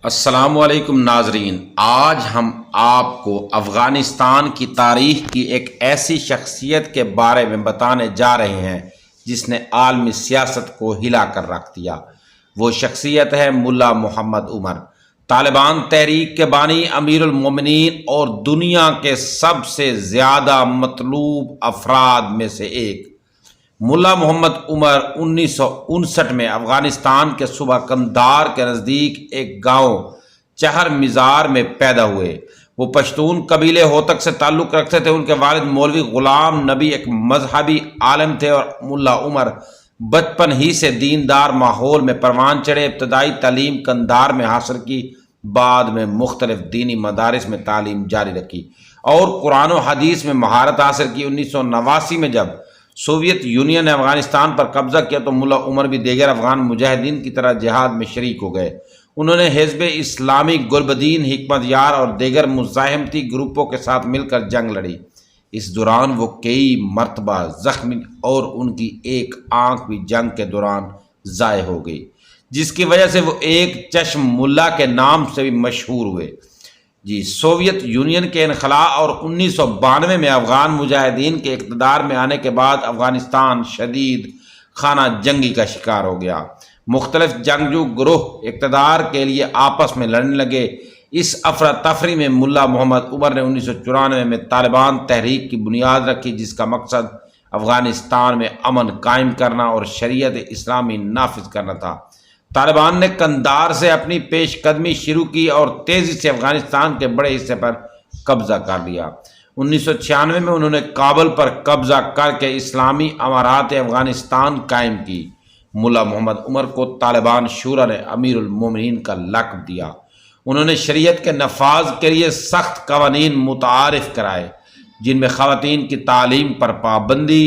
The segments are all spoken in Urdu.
السلام علیکم ناظرین، آج ہم آپ کو افغانستان کی تاریخ کی ایک ایسی شخصیت کے بارے میں بتانے جا رہے ہیں جس نے عالمی سیاست کو ہلا کر رکھ دیا۔ وہ شخصیت ہے ملا محمد عمر، طالبان تحریک کے بانی، امیر المومنین اور دنیا کے سب سے زیادہ مطلوب افراد میں سے ایک۔ ملا محمد عمر 1959 میں افغانستان کے صوبہ قندھار کے نزدیک ایک گاؤں چہر مزار میں پیدا ہوئے۔ وہ پشتون قبیلے ہوتک سے تعلق رکھتے تھے۔ ان کے والد مولوی غلام نبی ایک مذہبی عالم تھے اور ملا عمر بچپن ہی سے دیندار ماحول میں پروان چڑھے۔ ابتدائی تعلیم قندھار میں حاصل کی، بعد میں مختلف دینی مدارس میں تعلیم جاری رکھی اور قرآن و حدیث میں مہارت حاصل کی۔ 1989 میں جب سوویت یونین نے افغانستان پر قبضہ کیا تو ملا عمر بھی دیگر افغان مجاہدین کی طرح جہاد میں شریک ہو گئے۔ انہوں نے حزب اسلامی گلبدین، حکمت یار اور دیگر مزاحمتی گروپوں کے ساتھ مل کر جنگ لڑی۔ اس دوران وہ کئی مرتبہ زخمی اور ان کی ایک آنکھ بھی جنگ کے دوران ضائع ہو گئی، جس کی وجہ سے وہ ایک چشم ملا کے نام سے بھی مشہور ہوئے۔ سوویت یونین کے انخلا اور 1992 میں افغان مجاہدین کے اقتدار میں آنے کے بعد افغانستان شدید خانہ جنگی کا شکار ہو گیا۔ مختلف جنگجو گروہ اقتدار کے لیے آپس میں لڑنے لگے۔ اس افراتفری میں ملا محمد عمر نے 1994 میں طالبان تحریک کی بنیاد رکھی، جس کا مقصد افغانستان میں امن قائم کرنا اور شریعت اسلامی نافذ کرنا تھا۔ طالبان نے قندھار سے اپنی پیش قدمی شروع کی اور تیزی سے افغانستان کے بڑے حصے پر قبضہ کر لیا۔ 1996 میں انہوں نے کابل پر قبضہ کر کے اسلامی امارات افغانستان قائم کی۔ ملا محمد عمر کو طالبان شورا نے امیر المومنین کا لقب دیا۔ انہوں نے شریعت کے نفاذ کے لیے سخت قوانین متعارف کرائے، جن میں خواتین کی تعلیم پر پابندی،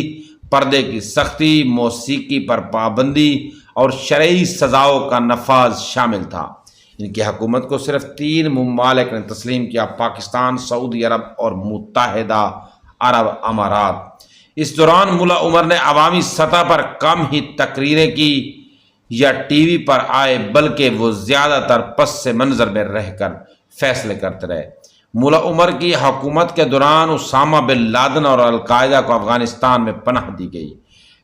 پردے کی سختی، موسیقی پر پابندی اور شرعی سزاؤں کا نفاذ شامل تھا۔ ان کی حکومت کو صرف 3 ممالک نے تسلیم کیا: پاکستان، سعودی عرب اور متحدہ عرب امارات۔ اس دوران ملا عمر نے عوامی سطح پر کم ہی تقریریں کی یا ٹی وی پر آئے، بلکہ وہ زیادہ تر پس منظر میں رہ کر فیصلے کرتے رہے۔ ملا عمر کی حکومت کے دوران اسامہ بن لادن اور القاعدہ کو افغانستان میں پناہ دی گئی۔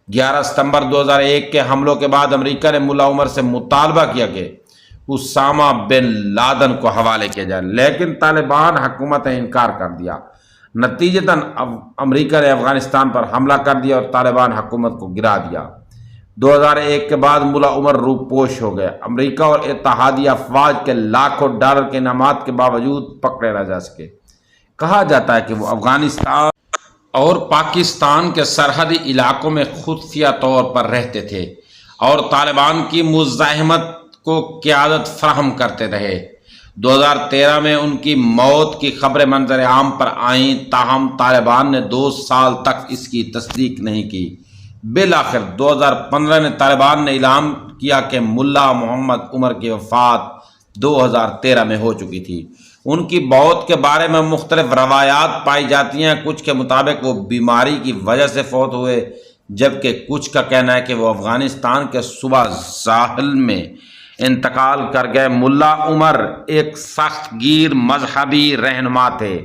11 ستمبر 2001 کے حملوں کے بعد امریکہ نے ملا عمر سے مطالبہ کیا کہ اسامہ بن لادن کو حوالے کیا جائے، لیکن طالبان حکومت نے انکار کر دیا۔ نتیجتاً امریکہ نے افغانستان پر حملہ کر دیا اور طالبان حکومت کو گرا دیا۔ 2001 کے بعد ملا عمر روپوش ہو گئے۔ امریکہ اور اتحادی افواج کے لاکھوں ڈالر کے انعامات کے باوجود پکڑے نہ جا سکے۔ کہا جاتا ہے کہ وہ افغانستان اور پاکستان کے سرحدی علاقوں میں خفیہ طور پر رہتے تھے اور طالبان کی مزاحمت کو قیادت فراہم کرتے رہے۔ 2013 میں ان کی موت کی خبریں منظر عام پر آئیں، تاہم طالبان نے 2 سال تک اس کی تصدیق نہیں کی۔ بالآخر 2015 میں طالبان نے اعلان کیا کہ ملا محمد عمر کی وفات 2013 میں ہو چکی تھی۔ ان کی موت کے بارے میں مختلف روایات پائی جاتی ہیں۔ کچھ کے مطابق وہ بیماری کی وجہ سے فوت ہوئے، جبکہ کچھ کا کہنا ہے کہ وہ افغانستان کے صوبہ زاہل میں انتقال کر گئے۔ ملا عمر ایک سخت گیر مذہبی رہنما تھے،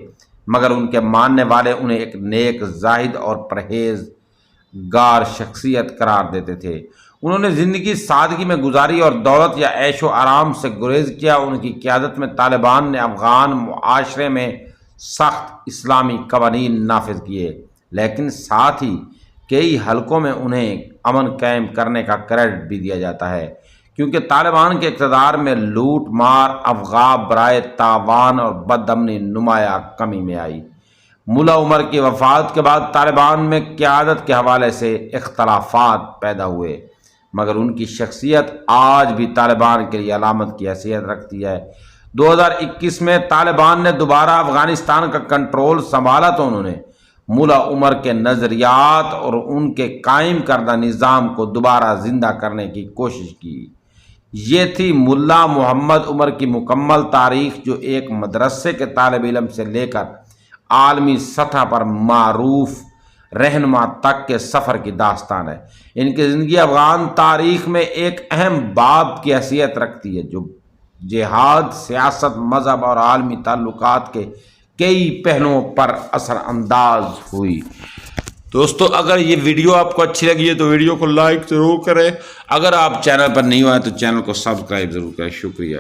مگر ان کے ماننے والے انہیں ایک نیک، زاہد اور پرہیزگار شخصیت قرار دیتے تھے۔ انہوں نے زندگی سادگی میں گزاری اور دولت یا عیش و آرام سے گریز کیا۔ ان کی قیادت میں طالبان نے افغان معاشرے میں سخت اسلامی قوانین نافذ کیے، لیکن ساتھ ہی کئی حلقوں میں انہیں امن قائم کرنے کا کریڈٹ بھی دیا جاتا ہے، کیونکہ طالبان کے اقتدار میں لوٹ مار، افغاں برائے تاوان اور بد امنی نمایاں کمی میں آئی۔ ملا عمر کی وفات کے بعد طالبان میں قیادت کے حوالے سے اختلافات پیدا ہوئے، مگر ان کی شخصیت آج بھی طالبان کے لیے علامت کی حیثیت رکھتی ہے۔ 2021 میں طالبان نے دوبارہ افغانستان کا کنٹرول سنبھالا تو انہوں نے ملا عمر کے نظریات اور ان کے قائم کردہ نظام کو دوبارہ زندہ کرنے کی کوشش کی۔ یہ تھی ملا محمد عمر کی مکمل تاریخ، جو ایک مدرسے کے طالب علم سے لے کر عالمی سطح پر معروف رہنما تک کے سفر کی داستان ہے۔ ان کی زندگی افغان تاریخ میں ایک اہم باب کی حیثیت رکھتی ہے، جو جہاد سیاست مذہب اور عالمی تعلقات کے کئی پہلوؤں پر اثر انداز ہوئی۔ دوستو اگر یہ ویڈیو آپ کو اچھی لگی ہے تو ویڈیو کو لائک ضرور کریں، اگر آپ چینل پر نہیں ہوئے تو چینل کو سبسکرائب ضرور کریں۔ شکریہ۔